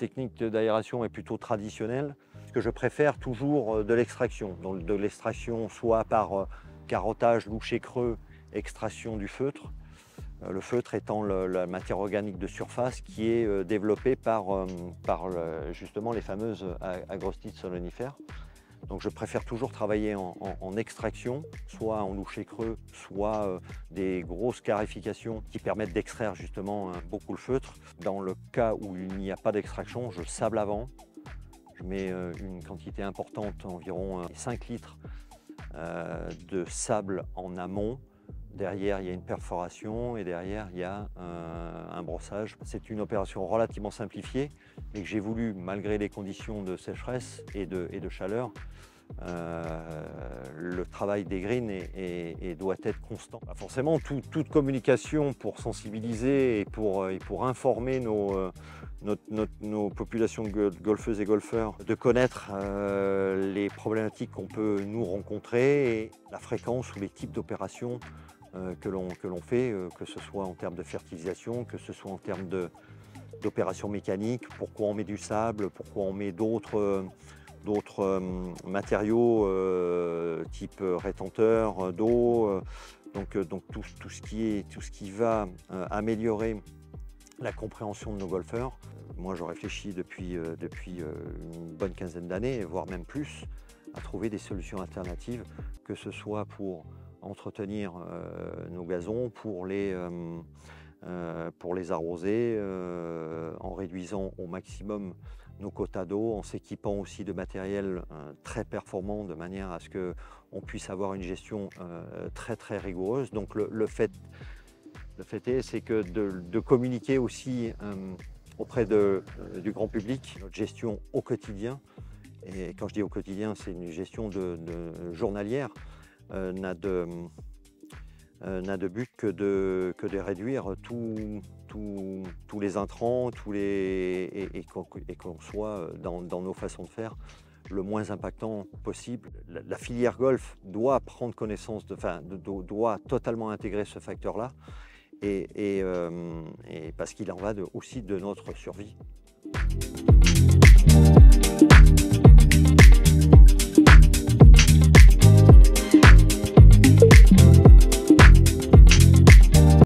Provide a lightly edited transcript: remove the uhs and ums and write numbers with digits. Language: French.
technique d'aération est plutôt traditionnelle. Ce que je préfère toujours de l'extraction. Donc de l'extraction soit par carottage, loucher creux, extraction du feutre. Le feutre étant la matière organique de surface qui est développée par justement les fameuses agrostites solonifères. Donc je préfère toujours travailler en extraction, soit en loucher creux, soit des grosses scarifications qui permettent d'extraire justement beaucoup le feutre. Dans le cas où il n'y a pas d'extraction, je sable avant. Je mets une quantité importante, environ 5 litres de sable en amont. Derrière, il y a une perforation et derrière, il y a un brossage. C'est une opération relativement simplifiée, mais que j'ai voulu, malgré les conditions de sécheresse et de chaleur, le travail des greens doit être constant. Forcément, toute communication pour sensibiliser et pour informer nos populations de golfeuses et golfeurs, de connaître les problématiques qu'on peut nous rencontrer et la fréquence ou les types d'opérations que l'on fait, que ce soit en termes de fertilisation, que ce soit en termes d'opérations mécaniques, pourquoi on met du sable, pourquoi on met d'autres matériaux type rétenteur d'eau, donc tout ce qui va améliorer la compréhension de nos golfeurs. Moi, je réfléchis depuis une bonne quinzaine d'années, voire même plus, à trouver des solutions alternatives, que ce soit pour entretenir nos gazons, pour les arroser, en réduisant au maximum nos quotas d'eau, en s'équipant aussi de matériel très performant de manière à ce qu'on puisse avoir une gestion très rigoureuse. Donc le fait est, c'est que de communiquer aussi auprès du grand public, notre gestion au quotidien, et quand je dis au quotidien, c'est une gestion de journalière, n'a de but que de réduire tous les intrants, et qu'on soit dans nos façons de faire le moins impactant possible. La filière golf doit prendre connaissance, doit totalement intégrer ce facteur-là, et parce qu'il en va aussi de notre survie.